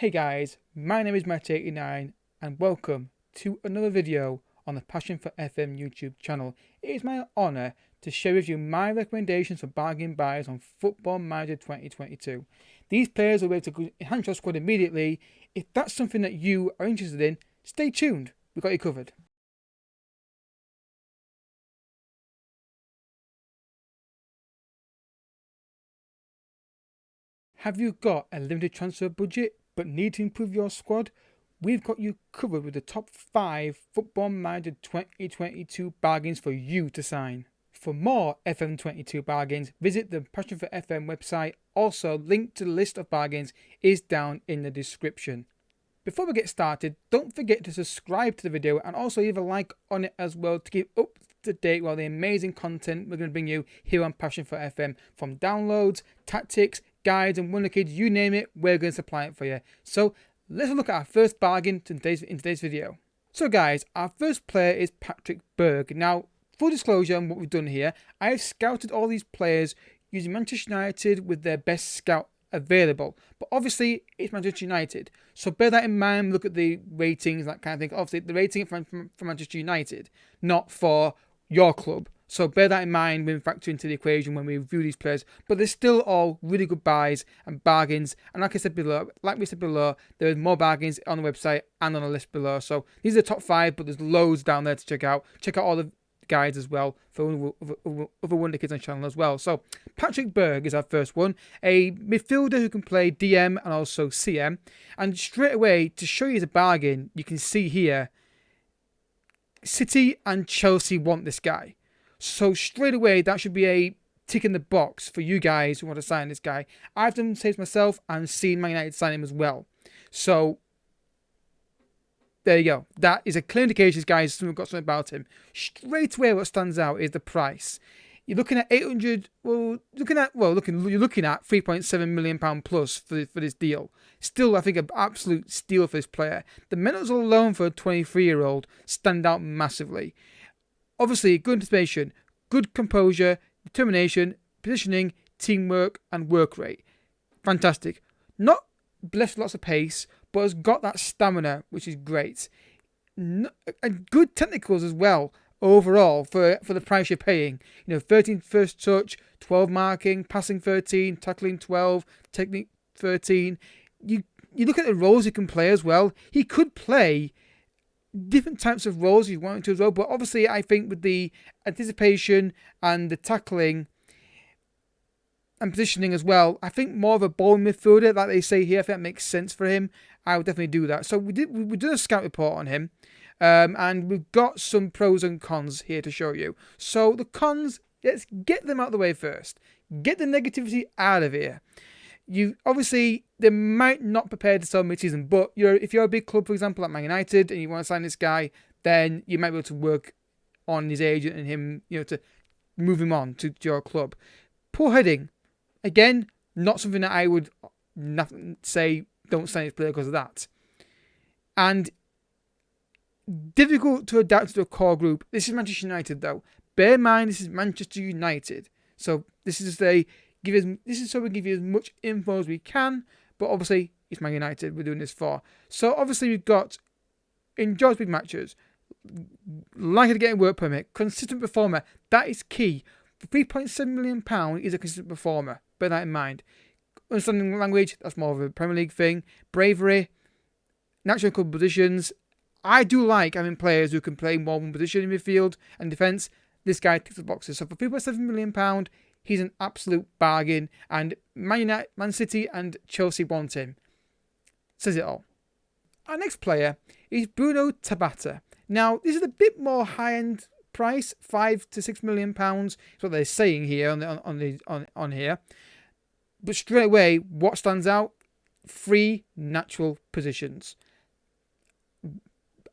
Hey guys, my name is Matt89 and welcome to another video on the Passion for FM YouTube channel. It is my honour to share with you my recommendations for bargain buys on Football Manager 2022. These players will be able to enhance your squad immediately. If that's something that you are interested in, stay tuned, we've got you covered. Have you got a limited transfer budget but need to improve your squad? We've got you covered with the top 5 Football Manager 2022 bargains for you to sign. For more FM22 bargains, visit the Passion for FM website. Also, link to the list of bargains is down in the description. Before we get started, don't forget to subscribe to the video and also leave a like on it as well to keep up to date with the amazing content we're going to bring you here on Passion for FM. From downloads, tactics, guides and wonder kids, you name it, we're going to supply it for you. So let's look at our first bargain in today's video. So guys, our first player is Fredrik Berg. Now, full disclosure on what we've done here, I have scouted all these players using Manchester United with their best scout available. But obviously, it's Manchester United. So bear that in mind, look at the ratings, that kind of thing. Obviously, the rating from Manchester United, not for your club. So bear that in mind when we factor into the equation when we review these players. But they're still all really good buys and bargains. And like we said below, there are more bargains on the website and on the list below. So these are the top 5, but there's loads down there to check out. Check out all the guides as well for other Wonder Kids on the channel as well. So Fredrik Berg is our first one, a midfielder who can play DM and also CM. And straight away, to show you the bargain, you can see here, City and Chelsea want this guy. So straight away, that should be a tick in the box for you guys who want to sign this guy. I've done saves myself and seen Man United sign him as well. So there you go. That is a clear indication this guy has got something about him. Straight away, what stands out is the price. You're looking at 800. You're looking at 3.7 million pound plus for this deal. Still, I think an absolute steal for this player. The mentals alone for a 23-year-old stand out massively. Obviously, good anticipation, good composure, determination, positioning, teamwork, and work rate. Fantastic. Not blessed with lots of pace, but has got that stamina, which is great. And good technicals as well, overall, for the price you're paying. 13 first touch, 12 marking, passing 13, tackling 12, technique 13. You look at the roles he can play as well. He could play different types of roles if you want to as well, but obviously I think with the anticipation and the tackling and positioning as well, I think more of a ball midfielder, like they say here. If that makes sense for him, I would definitely do that. So we did a scout report on him, and we've got some pros and cons here to show you. So the cons, let's get them out of the way first. Get the negativity out of here. They might not prepare to sell mid-season, but if you're a big club, for example, like Man United, and you want to sign this guy, then you might be able to work on his agent and him, to move him on to your club. Poor heading, again, not something that I would say don't sign this player because of that. And difficult to adapt to a core group. This is Manchester United, though. Bear in mind, this is Manchester United, so this is so we give you as much info as we can, but obviously it's Man United we're doing this for. So obviously we've got enjoys big matches, likely to get a work permit, consistent performer, that is key. For £3.7 million, he's a consistent performer, bear that in mind. Understanding language, that's more of a Premier League thing. Bravery, natural couple positions. I do like having players who can play more than one position in midfield and defence. This guy ticks the boxes. So for £3.7 million, he's an absolute bargain, and Man City and Chelsea want him. Says it all. Our next player is Bruno Tabata. Now, this is a bit more high-end price, £5 to £6 million. That's what they're saying here on here. But straight away, what stands out? 3 natural positions.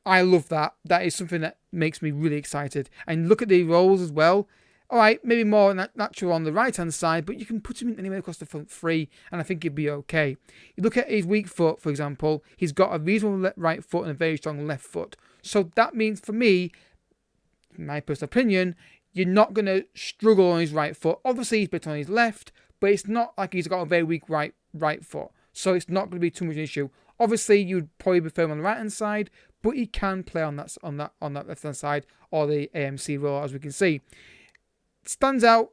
I love that. That is something that makes me really excited. And look at the roles as well. All right, maybe more natural on the right-hand side, but you can put him in anywhere across the front 3, and I think he'd be okay. You look at his weak foot, for example, he's got a reasonable right foot and a very strong left foot. So that means, for me, in my personal opinion, you're not going to struggle on his right foot. Obviously, he's better on his left, but it's not like he's got a very weak right foot. So it's not going to be too much of an issue. Obviously, you'd probably prefer him on the right hand side, but he can play on that left hand side or the AMC role, as we can see. Stands out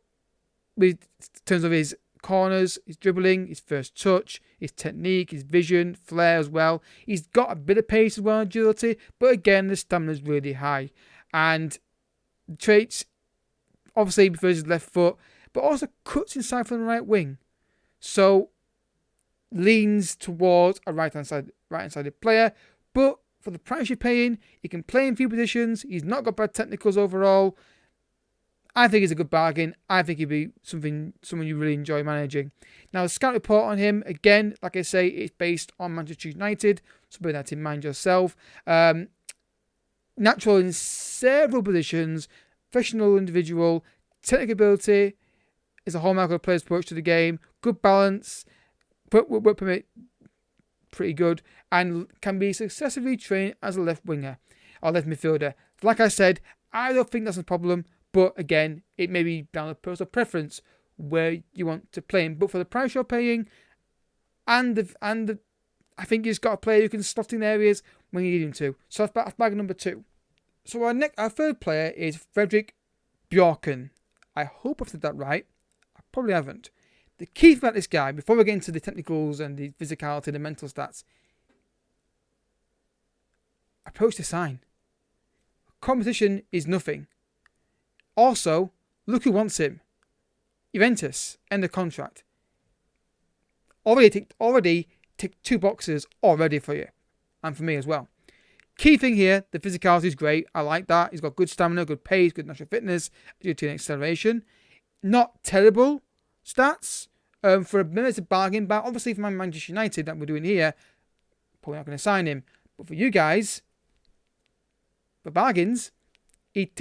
in terms of his corners, his dribbling, his first touch, his technique, his vision, flair as well. He's got a bit of pace as well, agility, but again, the stamina is really high. And the traits, obviously, he prefers his left foot, but also cuts inside from the right wing. So, leans towards a right-hand sided player, but for the price you're paying, he can play in few positions. He's not got bad technicals overall. I think he's a good bargain. I think he'd be someone you really enjoy managing. Now, the scout report on him, again, like I say, it's based on Manchester United, so bear that in mind yourself. Natural in several positions, professional individual, technical ability is a hallmark of a player's approach to the game, good balance, work permit pretty good, and can be successfully trained as a left winger or left midfielder. Like I said, I don't think that's a problem. But again, it may be down to personal preference where you want to play him. But for the price you're paying, I think he's got a player who can slot in areas when you need him to. So that's bag number 2. So our third player is Fredrik Bjerken. I hope I've said that right. I probably haven't. The key thing about this guy, before we get into the technicals and the physicality, the mental stats, approach to sign. Competition is nothing. Also, look who wants him. Juventus, end of contract. Already ticked 2 boxes already for you. And for me as well. Key thing here, the physicality is great. I like that. He's got good stamina, good pace, good natural fitness, agility and acceleration. Not terrible stats. For a minute, it's a bargain. But obviously for Manchester United that we're doing here, probably not going to sign him. But for you guys, for bargains, he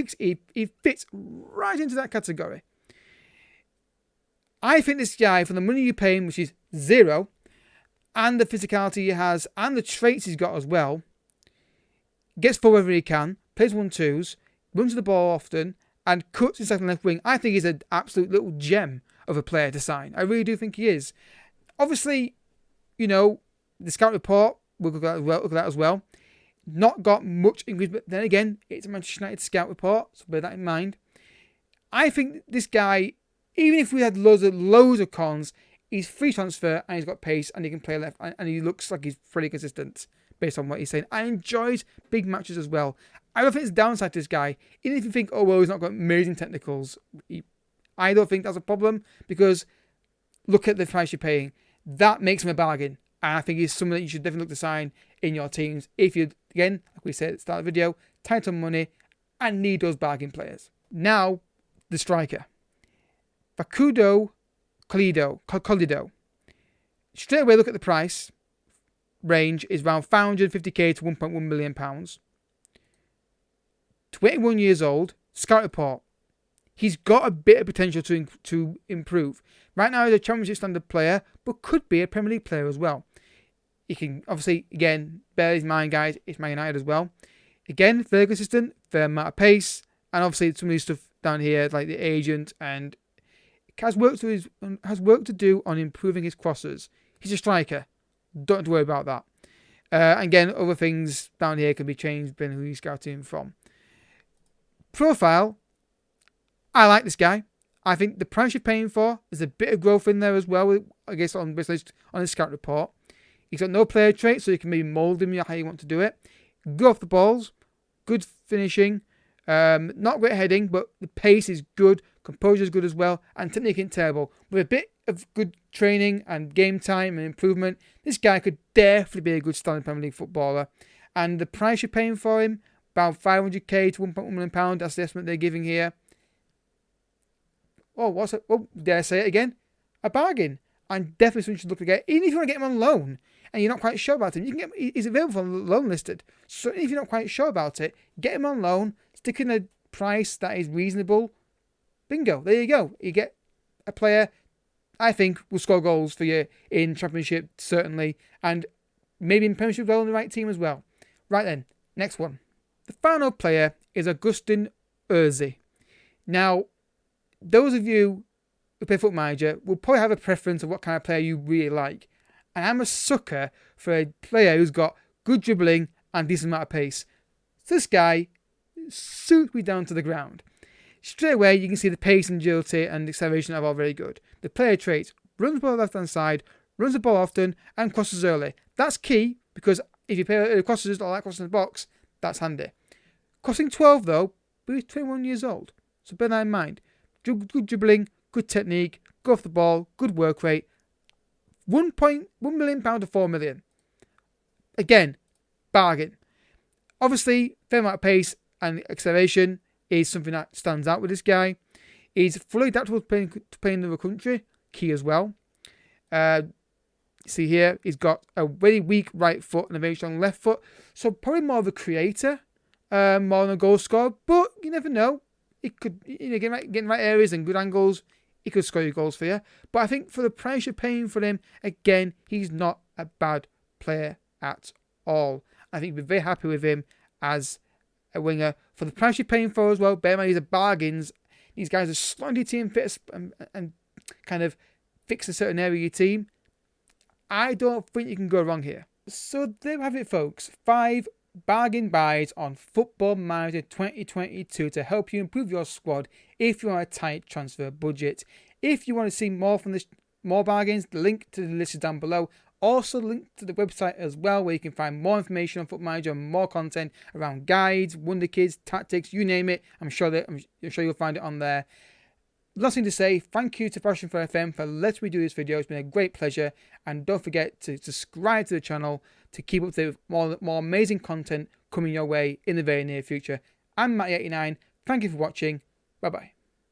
fits right into that category. I think this guy, for the money you pay him, which is 0, and the physicality he has, and the traits he's got as well, gets forward wherever he can, plays 1-2s, runs the ball often, and cuts inside the left wing. I think he's an absolute little gem of a player to sign. I really do think he is. Obviously, the scout report, we'll look at that as well. Not got much English, but then again, it's a Manchester United scout report, so bear that in mind. I think this guy, even if we had loads of cons, he's free transfer and he's got pace and he can play left and he looks like he's pretty consistent based on what he's saying. I enjoyed big matches as well. I don't think it's a downside to this guy. Even if you think, he's not got amazing technicals, I don't think that's a problem because look at the price you're paying. That makes him a bargain. And I think he's someone that you should definitely look to sign in your teams if you, again, like we said at the start of the video, tight on money and need those bargain players. Now, the striker. Fakudo Collido. Straight away, look at the price. Range is around £550k to £1.1 million. 21 years old. Scout report. He's got a bit of potential to improve. Right now, he's a Championship standard player, but could be a Premier League player as well. He can, obviously, again, bear in mind, guys, it's Man United as well. Again, very consistent, fair amount of pace, and obviously some of these stuff down here, like the agent, and has work to do on improving his crosses. He's a striker. Don't have to worry about that. Again, other things down here can be changed depending on who you're scouting him from. Profile. I like this guy. I think the price you're paying for, there's a bit of growth in there as well, I guess, on his scout report. He's got no player traits, so you can maybe mould him how you want to do it. Good off the balls, good finishing, not great heading, but the pace is good, composure is good as well, and technique isn't terrible. With a bit of good training and game time and improvement, this guy could definitely be a good starting Premier League footballer. And the price you're paying for him, about £500k to £1.1 million, that's the estimate they're giving here. Dare I say it again? A bargain. And definitely something you should look to get. Even if you want to get him on loan and you're not quite sure about him, he's available for loan listed. So if you're not quite sure about it, get him on loan, stick in a price that is reasonable. Bingo. There you go. You get a player I think will score goals for you in Championship, certainly. And maybe in Premiership as well on the right team as well. Right then, next one. The final player is Augustin Urzi. Now, those of you who play Foot Manager will probably have a preference of what kind of player you really like. And I'm a sucker for a player who's got good dribbling and decent amount of pace. So this guy suits me down to the ground. Straight away, you can see the pace and agility and acceleration are all very good. The player traits: runs the ball left hand side, runs the ball often, and crosses early. That's key, because if you play crosses or like crossing the box, that's handy. Crossing 12 though, but he's 21 years old. So bear that in mind. Good dribbling, good technique, go off the ball, good work rate. £1 million to £4 million. Again, bargain. Obviously, fair amount of pace and acceleration is something that stands out with this guy. He's fully adaptable to playing in another country, key as well. See here, he's got a very weak right foot and a very strong left foot, so probably more of a creator, more than a goal scorer. But you never know. It could, get in right areas and good angles, he could score your goals for you. But I think for the price you're paying for him, again, he's not a bad player at all. I think you'd be very happy with him as a winger. For the price you're paying for as well, bear in mind these are bargains. These guys are slotting your team fit and kind of fix a certain area of your team. I don't think you can go wrong here. So there we have it, folks. 5 bargain buys on Football Manager 2022 to help you improve your squad if you're on a tight transfer budget. If you want to see more from this, more bargains, the link to the list is down below. Also link to the website as well, where you can find more information on Football Manager and more content around guides, wonder kids, tactics, you name it. I'm sure you'll find it on there. Last thing to say, thank you to Passion for FM for letting me do this video. It's been a great pleasure, and don't forget to subscribe to the channel to keep up to date with more amazing content coming your way in the very near future. I'm Matty89. Thank you for watching. Bye bye.